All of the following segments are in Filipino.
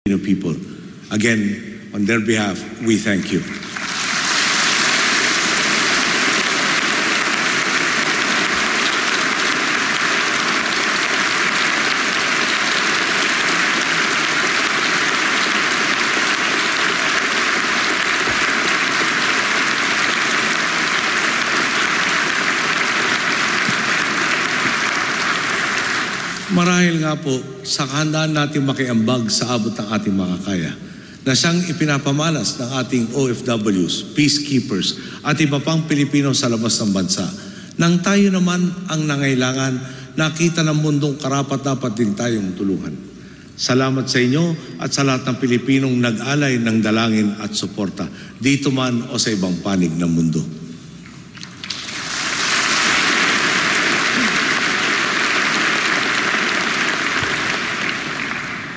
people. Again, on their behalf, we thank you. Marahil nga po sa kahandaan natin makiambag sa abot ng ating makakaya na siyang ipinapamalas ng ating OFWs, peacekeepers at iba pang Pilipino sa labas ng bansa. Nang tayo naman ang nangailangan, nakita ng mundong karapat-dapat din tayong tulungan. Salamat sa inyo at sa lahat ng Pilipinong nag-alay ng dalangin at suporta dito man o sa ibang panig ng mundo.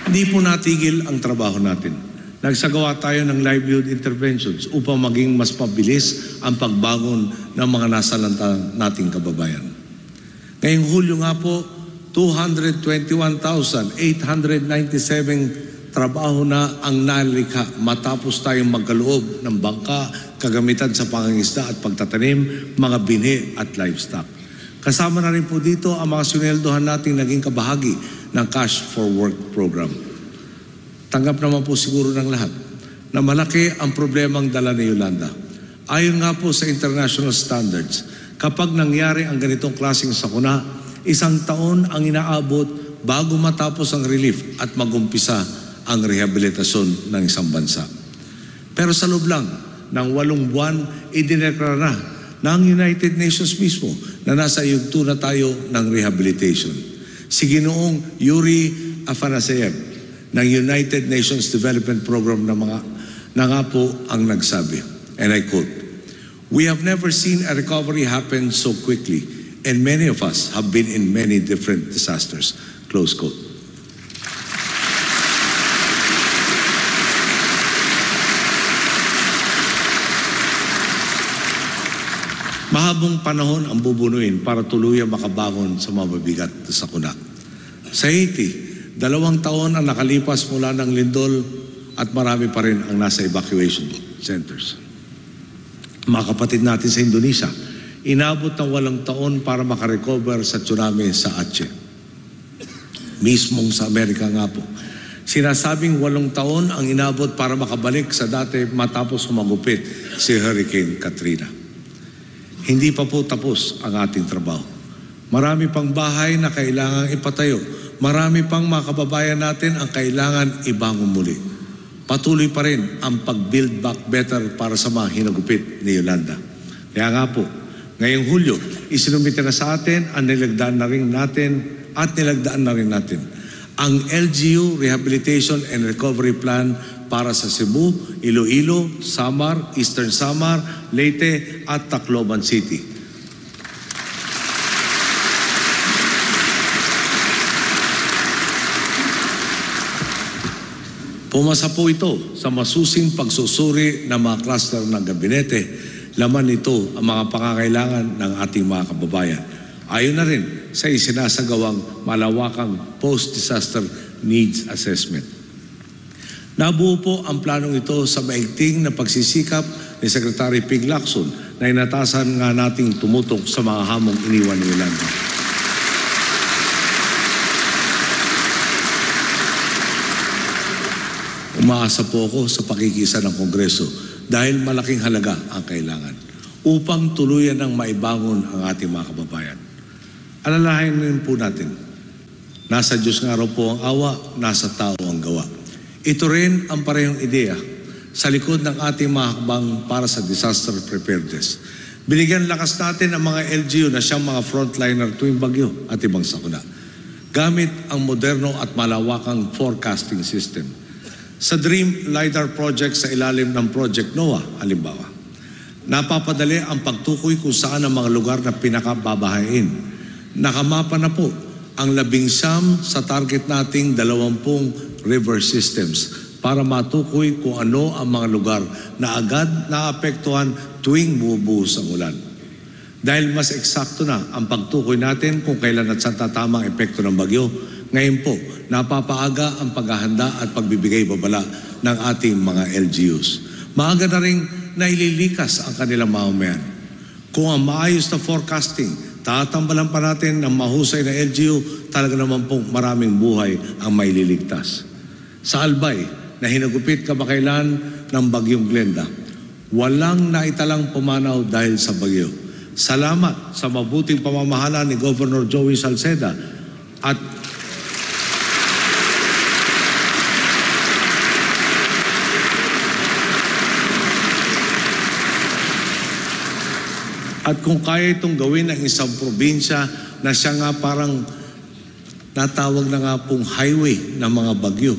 Hindi po natigil ang trabaho natin. Nagsagawa tayo ng livelihood interventions upang maging mas mabilis ang pagbangon ng mga nasalanta nating kababayan. Ngayong Hulyo nga po, 221,897 trabaho na ang nalikha matapos tayong magkaloob ng bangka, kagamitan sa pangangisda at pagtatanim, mga binhi at livestock. Kasama na rin po dito ang mga sineldohan nating naging kabahagi ng Cash for Work program. Tanggap naman po siguro ng lahat na malaki ang problemang dala ni Yolanda. Ayon nga po sa international standards, kapag nangyari ang ganitong klaseng sakuna, 1 taon ang inaabot bago matapos ang relief at magumpisa ang rehabilitasyon ng isang bansa. Pero sa loob lang ng 8 buwan, idineklara na ng United Nations mismo na nasa yugto na tayo ng rehabilitation. Si Ginoong Yuri Afanaseyev ng United Nations Development Program na nga po ang nagsabi, and I quote, "We have never seen a recovery happen so quickly, and many of us have been in many different disasters." Close quote. Mahabang panahon ang bubunuin para tuluyang makabangon sa mabibigat na sakuna. Sa Haiti, 2 taon ang nakalipas mula ng lindol at marami pa rin ang nasa evacuation centers. Mga kapatid natin sa Indonesia, inabot ng 8 taon para makarecover sa tsunami sa Aceh. Mismong sa Amerika nga po, sinasabing 8 taon ang inabot para makabalik sa dati matapos humagupit si Hurricane Katrina. Hindi pa po tapos ang ating trabaho. Marami pang bahay na kailangang ipatayo. Marami pang mga kababayan natin ang kailangan ibangon muli. Patuloy pa rin ang pag-build back better para sa mga hinagupit ni Yolanda. Kaya nga po, ngayong Hulyo, isinumite na sa atin ang nilagdaan na rin natin ang LGU Rehabilitation and Recovery Plan para sa Cebu, Iloilo, Samar, Eastern Samar, Leyte at Tacloban City. Pumasa po ito sa masusing pagsusuri ng mga cluster ng gabinete. Laman nito ang mga pangangailangan ng ating mga kababayan. Ayon na rin sa isinasagawang malawakang post-disaster needs assessment. Nabuo po ang planong ito sa maigting na pagsisikap ni Secretary Ping Lacson na inatasan nga nating tumutok sa mga hamong iniwan ni Yolanda. Umaasa po ako sa pakikisa ng Kongreso dahil malaking halaga ang kailangan upang tuluyan ng maibangon ang ating mga kababayan. Alalahanin po natin, nasa Diyos nga raw po ang awa, nasa tao ang gawa. Ito rin ang parehong ideya sa likod ng ating mga hakbang para sa disaster preparedness. Binigyan lakas natin ang mga LGU na siyang mga frontliner tuwing bagyo at ibang sakuna, gamit ang moderno at malawakang forecasting system. Sa Dream LiDAR project sa ilalim ng Project NOAA, halimbawa, napapadali ang pagtukoy kung saan ang mga lugar na pinakababahain. Nakamapa na po ang 19 sa target nating 20 river systems para matukoy kung ano ang mga lugar na agad naapektuhan tuwing bumubuhos ang ulan. Dahil mas eksakto na ang pagtukoy natin kung kailan at saan tatama ang epekto ng bagyo, ngayon po napapaaga ang paghahanda at pagbibigay babala ng ating mga LGUs. Maaga na rin naililikas ang kanilang mamamayan. Kung ang maayos na forecasting, tatambalan pa natin ng mahusay na LGU, talaga naman pong maraming buhay ang maililigtas. Sa Albay, na hinagupit kamakailan ng Bagyong Glenda, walang naitalang pumanaw dahil sa bagyo. Salamat sa mabuting pamamahala ni Governor Joey Salceda at kung kaya itong gawin ng isang probinsya na siya nga parang natawag na nga pong highway ng mga bagyo,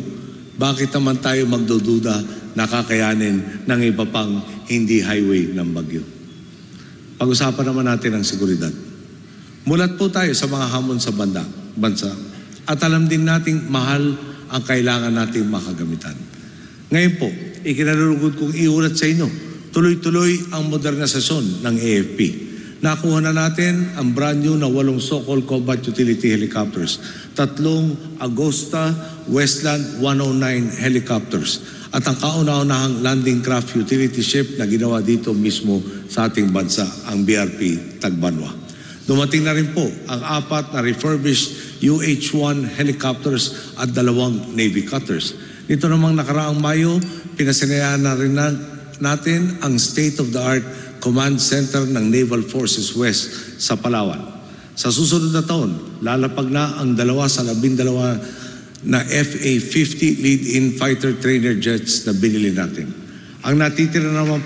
bakit naman tayo magdududa na kakayanin ng iba pang hindi highway ng bagyo? Pag-usapan naman natin ang seguridad. Mulat po tayo sa mga hamon sa bansa at alam din nating mahal ang kailangan nating makagamitan. Ngayon po, ikinalulugod kong iulat sa inyo, tuloy-tuloy ang modernisasyon ng AFP. Nakuha na natin ang brand new na 8 Sokol Combat Utility Helicopters, 3 Agosta Westland 109 helicopters, at ang kauna-unahang landing craft utility ship na ginawa dito mismo sa ating bansa, ang BRP Tagbanwa. Dumating na rin po ang 4 na refurbished UH-1 helicopters at 2 Navy cutters. Nito namang nakaraang Mayo, pinasinayaan na rin natin ang state-of-the-art command center ng Naval Forces West sa Palawan. Sa susunod na taon, lalapag na ang 2 sa 12 na FA-50 lead-in fighter trainer jets na binili natin. Ang natitira naman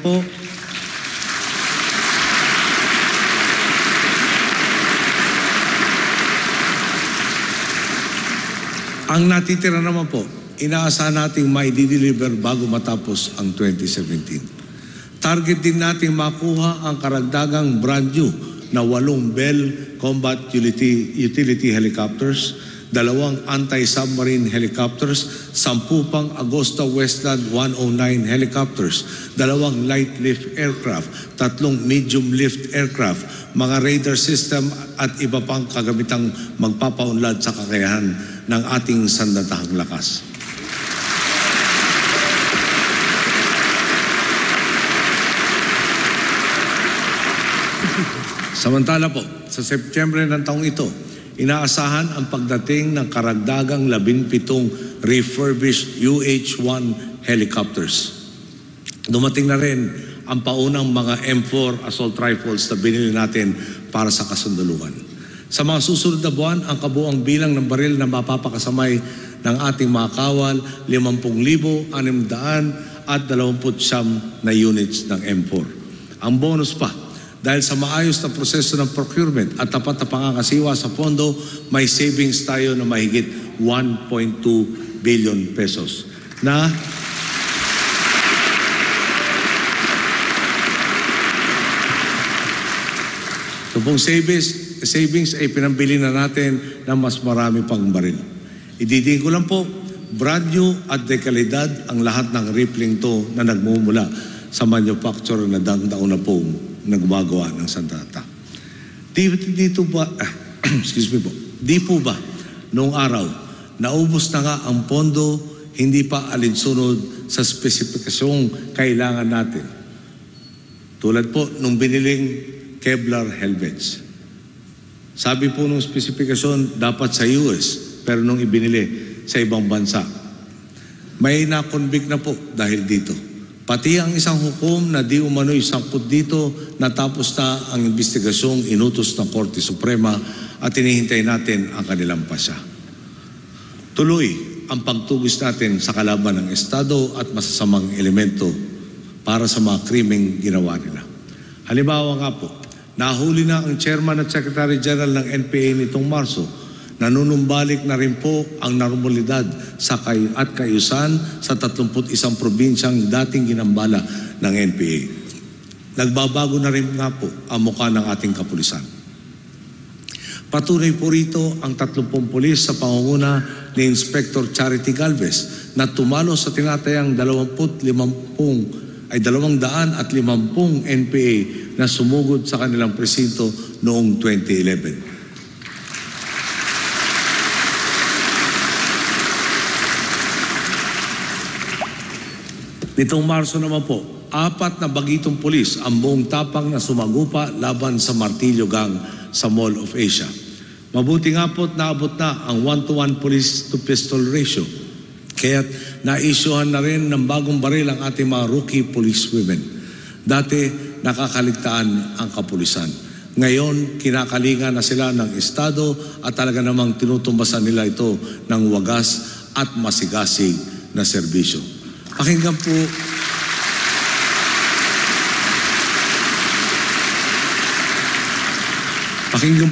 po inaasahan nating mai-deliver bago matapos ang 2017. Target din nating makuha ang karagdagang brand new na 8 Bell Combat Utility Helicopters, 2 anti-submarine helicopters, 10 pang Agosta Westland 109 helicopters, 2 light lift aircraft, 3 medium lift aircraft, mga radar system at iba pang kagamitang magpapaunlad sa kakayahan ng ating sandatahang lakas. Samantala po, sa Setyembre ng taong ito, inaasahan ang pagdating ng karagdagang 17 refurbished UH-1 helicopters. Dumating na rin ang paunang mga M4 assault rifles na binili natin para sa kasundaluhan. Sa mga susunod na buwan, ang kabuang bilang ng baril na mapapakasamay ng ating mga kawal, 50,600 at 29 na units ng M4. Ang bonus pa, dahil sa maayos na proseso ng procurement at tapat na pangangasiwa sa pondo, may savings tayo na mahigit 1.2 billion pesos na ito pong savings ay pinambili na natin ng mas marami pang baril. Ididin ko lang po, brand new at dekalidad ang lahat ng Rippling to na nagmumula sa manufacturer na daang-taon na po nagmagawa ng sandata. Di po ba noong araw naubos na nga ang pondo, hindi pa alinsunod sa spesipikasyong kailangan natin? Tulad po nung biniling Kevlar helmets. Sabi po nung spesifikasyon dapat sa US, pero nung ibinili sa ibang bansa, may na-convict na po dahil dito. Pati ang isang hukom na di umano'y sangkot dito, natapos na ang investigasyong inutos ng Korte Suprema at hinihintay natin ang kanilang pasya. Tuloy ang pagtugis natin sa kalaban ng Estado at masasamang elemento para sa mga krimeng ginawa nila. Halimbawa nga po, nahuli na ang Chairman at Secretary General ng NPA nitong Marso. Nanunumbalik na rin po ang normalidad at kaayusan sa 31 probinsyang dating ginambala ng NPA. Nagbabago na rin nga po ang mukha ng ating kapulisan. Patuloy po rito ang 30 pulis sa pangunguna ni Inspector Charity Galvez na tumalo sa tinatayang 250 NPA na sumugod sa kanilang presinto noong 2011. Nitong Marso naman po, 4 na bagitong pulis ang buong tapang na sumagupa laban sa Martilyo Gang sa Mall of Asia. Mabuti nga po't naabot na ang 1-to-1 police to pistol ratio. Kaya't na-issuehan na rin ng bagong baril ang ating mga rookie police women. Dati nakakaligtaan ang kapulisan. Ngayon, kinakalingan na sila ng Estado at talaga namang tinutumbasan nila ito ng wagas at masigasig na serbisyo. Pakinggan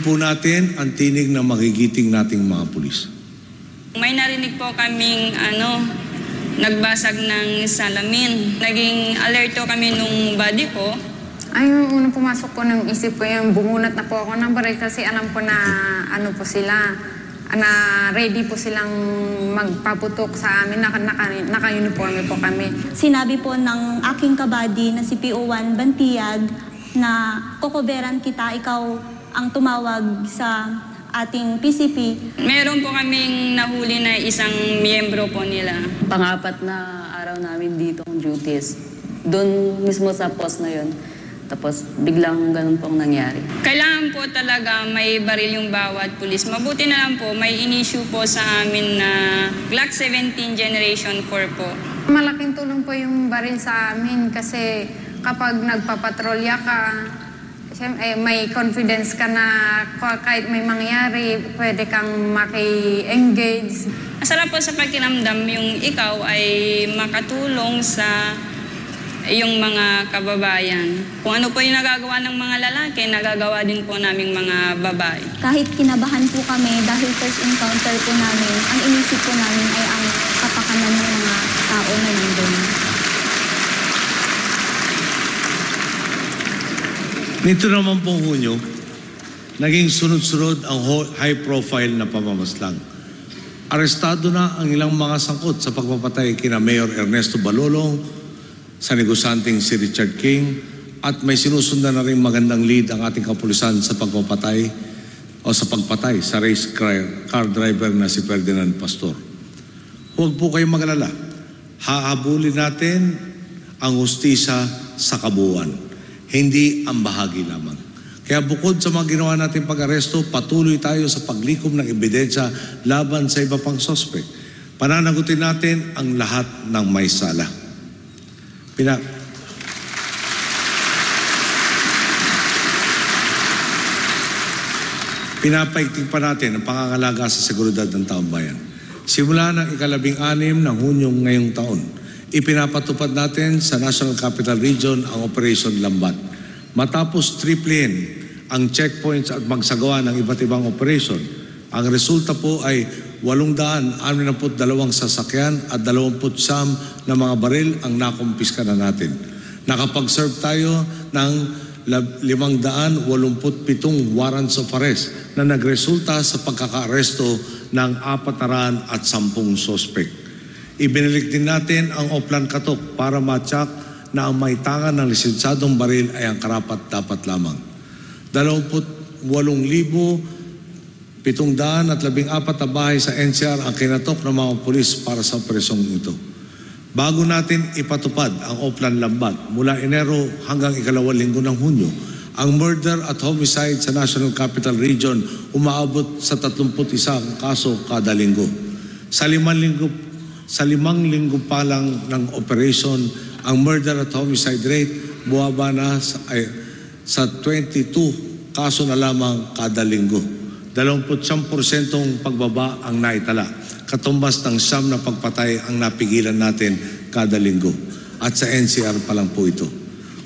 po natin ang tinig ng magigiting nating mga pulis. May narinig po kaming nagbasag ng salamin. Naging alerto kami nung body ko. Ay, yung unang pumasok ko ng isip ko, yung bumunat na po ako ng baril kasi alam ko na po sila, na ready po silang magpaputok sa amin, naka-uniforme po kami. Sinabi po ng aking kabady na si PO1 Bantiyag na kokoberan kita, ikaw ang tumawag sa ating PCP. Meron po kaming nahuli na isang miyembro po nila. Pang-apat na araw namin dito ang duties. Doon mismo sa post na yun. Tapos biglang ganun pong nangyari. Kailangan po talaga may baril yung bawat pulis. Mabuti na lang po, may in-issue po sa amin na Glock 17 Generation 4 po. Malaking tulong po yung baril sa amin kasi kapag nagpapatrolya ka, may confidence ka na kahit may mangyari, pwede kang maki-engage. Masarap po sa pakiramdam yung ikaw ay makatulong sa yung mga kababayan. Kung ano po yung nagagawa ng mga lalaki, nagagawa din po naming mga babae. Kahit kinabahan po kami dahil first encounter po namin, ang inisip po namin ay ang kapakanan ng mga tao na nandun. Nito naman pong Hunyo, naging sunod-sunod ang high-profile na pamamaslang. Arestado na ang ilang mga sangkot sa pagpapatay kina Mayor Ernesto Balolong, sa negosyanteng si Richard King, at may sinusundan na rin magandang lead ang ating kapulisan sa pagpapatay sa race car driver na si Ferdinand Pastor. Huwag po kayong mag-alala. Hahabulin natin ang hustisya sa kabuuan, hindi ang bahagi lamang. Kaya bukod sa mga ginawa natin pag-aresto, patuloy tayo sa paglikom ng ebidensya laban sa iba pang suspect. Pananagutin natin ang lahat ng may sala. Pinapaigting pa natin ang pangangalaga sa seguridad ng taong bayan. Simula ng 16 ng Hunyo ngayong taon, ipinapatupad natin sa National Capital Region ang Operation Lambat. Matapos triplehin ang checkpoints at magsagawa ng iba't ibang operation, ang resulta po ay 862 sasakyan at 29 na mga baril ang nakumpiska na natin. Nakapag-serve tayo ng 587 warrants of arrest na nagresulta sa pagkaka-aresto ng 410 suspect. Ibinalik din natin ang Oplan Katok para matyak na ang may tangan ng lisensyadong baril ay ang karapat-dapat lamang. 28,714 na bahay sa NCR ang kinatok ng mga pulis para sa operasyong ito. Bago natin ipatupad ang Oplan Lambat mula Enero hanggang 2 linggo ng Hunyo, ang murder at homicide sa National Capital Region umaabot sa 31 kaso kada linggo. Sa 5 linggo pa lang ng operation, ang murder at homicide rate buwaba na sa 22 kaso na lamang kada linggo. 29% pagbaba ang naitala. Katumbas ng 9 na pagpatay ang napigilan natin kada linggo. At sa NCR pa lang po ito.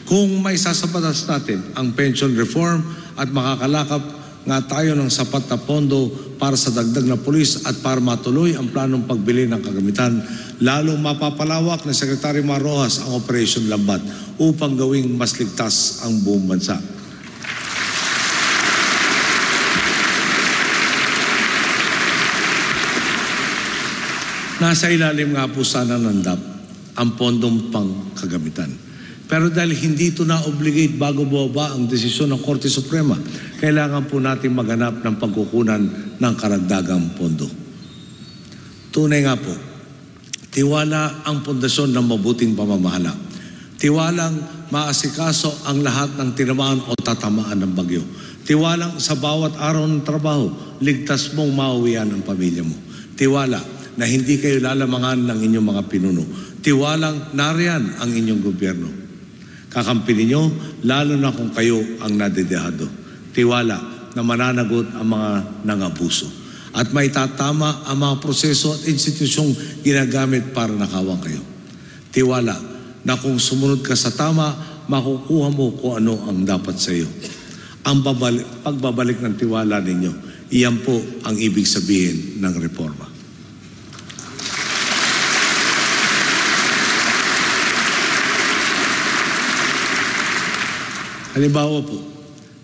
Kung may sasapatas natin ang pension reform at makakalakap nga tayo ng sapat na pondo para sa dagdag na pulis at para matuloy ang planong pagbili ng kagamitan, lalong mapapalawak ng Secretary Mar Rojas ang Operation Lambat upang gawing mas ligtas ang buong bansa. Nasa ilalim nga po sana ng DAP ang pondong pangkagamitan. Pero dahil hindi ito na-obligate bago bumaba ang desisyon ng Korte Suprema, kailangan po natin maghanap ng pagkukunan ng karagdagang pondo. Tunay nga po, Tiwala ang pundasyon ng mabuting pamamahala. Tiwalang maasikaso ang lahat ng tinamaan o tatamaan ng bagyo. Tiwalang sa bawat araw ng trabaho, ligtas mong mauwian ang pamilya mo. Tiwala na hindi kayo lalamangan ng inyong mga pinuno. Tiwalang nariyan ang inyong gobyerno. Kakampi ninyo, lalo na kung kayo ang nadedehado. Tiwala na mananagot ang mga nangabuso. At may tatama ang mga proseso at institusyong ginagamit para nakawang kayo. Tiwala na kung sumunod ka sa tama, makukuha mo kung ano ang dapat sa iyo. Ang pagbabalik ng tiwala ninyo, iyan po ang ibig sabihin ng reforma. Halimbawa po,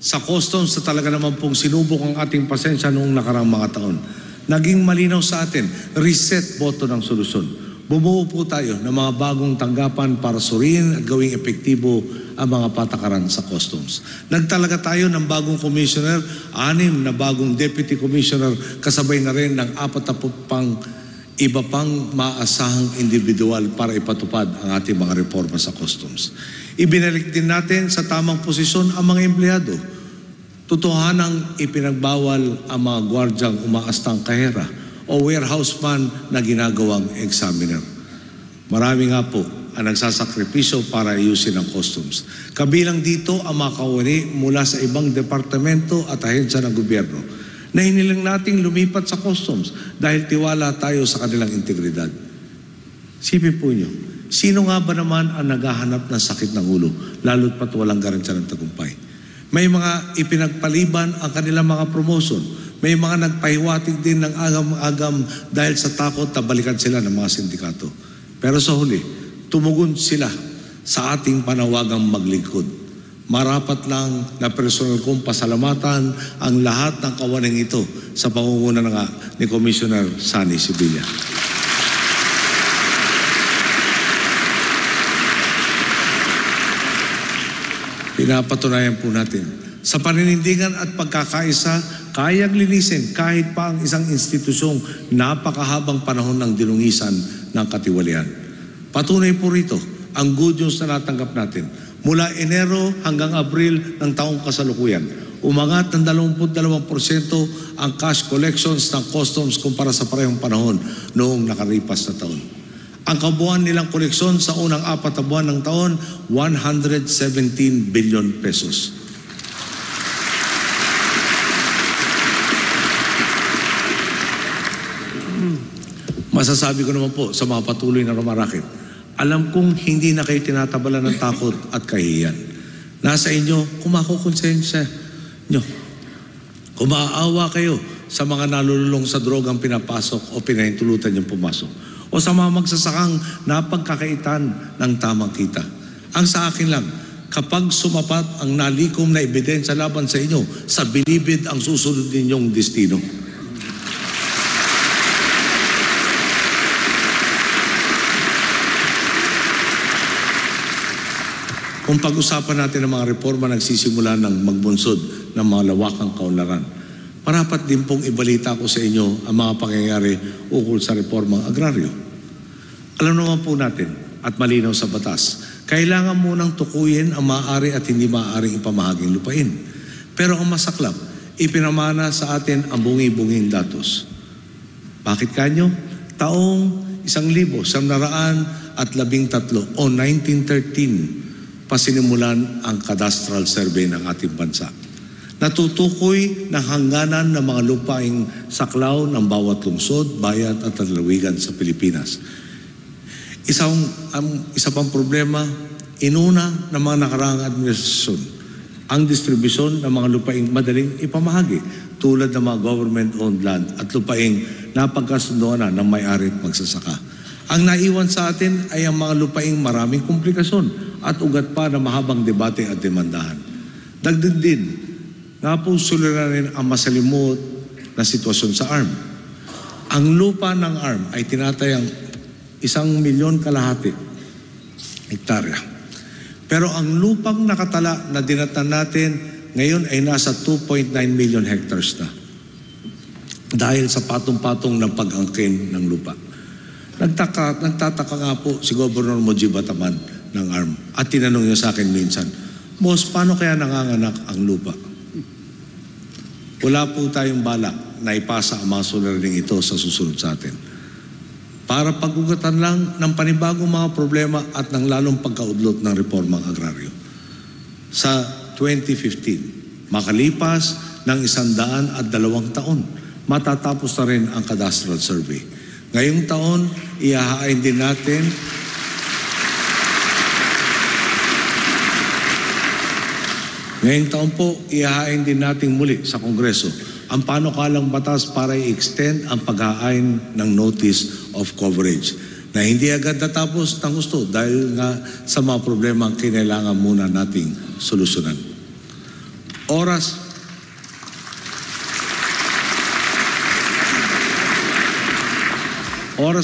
sa customs na talaga naman pong sinubok ang ating pasensya noong nakarang mga taon. Naging malinaw sa atin, reset boto ng solusyon. Bumuo po tayo ng mga bagong tanggapan para suriin at gawing epektibo ang mga patakaran sa customs. Nagtalaga tayo ng bagong commissioner, 6 na bagong deputy commissioner, kasabay na rin ng 40 pang iba pang maasahang individual para ipatupad ang ating mga reforma sa customs. Ibinalik din natin sa tamang posisyon ang mga empleyado. Totohanang ipinagbawal ang mga gwardyang umaastang kahera o warehouseman na ginagawang examiner. Marami nga po ang nagsasakripisyo para ayusin ang customs. Kabilang dito ang mga kawani mula sa ibang departamento at ahensya ng gobyerno na hiniling nating lumipat sa customs dahil tiwala tayo sa kanilang integridad. Sipin po nyo, sino nga ba naman ang naghahanap ng sakit ng ulo, lalo't pat walang garansya ng tagumpay? May mga ipinagpaliban ang kanilang mga promotion. May mga nagpahiwatig din ng agam-agam dahil sa takot na balikan sila ng mga sindikato. Pero sa huli, tumugon sila sa ating panawagang maglingkod. Marapat lang na personal kong pasalamatan ang lahat ng kawaning ito sa pangunguna ni Commissioner Sunny Sibilia. Pinapatunayan po natin, sa paninindigan at pagkakaisa, kayang linisin kahit pa ang isang institusyong napakahabang panahon ng dinungisan ng katiwalian. Patunay po rito ang good news na natanggap natin. Mula Enero hanggang Abril ng taong kasalukuyan, umangat ng 22% ang cash collections ng customs kumpara sa parehong panahon noong nakalipas na taon. Ang kabuuan nilang koleksyon sa unang 4 na buwan ng taon, 117 billion pesos. Masasabi ko naman po sa mga patuloy na rumarakit, alam kong hindi na kayo tinatabala ng takot at kahihiyan. Nasa inyo, kung makukonsensya nyo. Kung maaawa kayo sa mga nalululong sa drogang pinapasok o pinahintulutan yung pumasok. O sa mga magsasakang napagkakaitan ng tamang kita. Ang sa akin lang, kapag sumapat ang nalikom na ebidensya laban sa inyo, sa bilibid ang susunod ninyong destino. Kung pag-usapan natin ang mga reforma nagsisimula ng magbunsod ng mga lawakang kaunlaran, marapat din pong ibalita ko sa inyo ang mga pangyayari ukol sa reformang agraryo. Alam naman po natin at malinaw sa batas, kailangan munang tukuyin ang maaari at hindi maaaring ipamahaging lupain. Pero ang masaklap, ipinamana sa atin ang bungi-bunging datos. Bakit kanyo? Taong 1913 o 1913, pasinimulan ang cadastral survey ng ating bansa. Natutukoy ng hangganan ng mga lupaing saklaw ng bawat lungsod, bayan at lalawigan sa Pilipinas. Isa pang problema, inuna ng mga nakaraang administrasyon ang distribusyon ng mga lupaing madaling ipamahagi tulad ng mga government-owned land at lupaing napagkasunduan na ng may-ari at magsasaka. Ang naiwan sa atin ay ang mga lupaing maraming komplikasyon at ugat pa na mahabang debate at demandahan. Dagdag din, nga po suliranin ang masalimot na sitwasyon sa ARM. Ang lupa ng ARM ay tinatayang 1,000,000 kalahati hektarya. Pero ang lupang nakatala na dinatan natin ngayon ay nasa 2.9 million hectares na. Dahil sa patong-patong ng pag-angkin ng lupa. Nagtataka nga po si Governor Moji Bataman ng ARM at tinanong niya sa akin minsan, Boss, paano kaya nanganganak ang lupa? Wala po tayong balak na ipasa ang mga suliraning ito sa susunod sa atin. Para pagugatan lang ng panibagong mga problema at ng lalong pagkaudlot ng reformang agraryo. Sa 2015, makalipas ng 102 taon, matatapos na rin ang cadastral survey. Ngayong taon, ihahain din natin nating muli sa Kongreso ang panukalang batas para i-extend ang paghahain ng notice of coverage na hindi agad natapos ng gusto dahil nga sa mga problema ang kinailangan muna nating solusyonan. Oras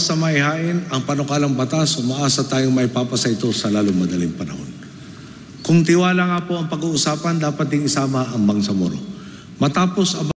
sa maihain ang panukalang batas, umaasa tayong maipapasa ito sa lalong madaling panahon. Kung tiwala nga po ang pag-uusapan, dapat ding isama ang Bangsamoro. Matapos ang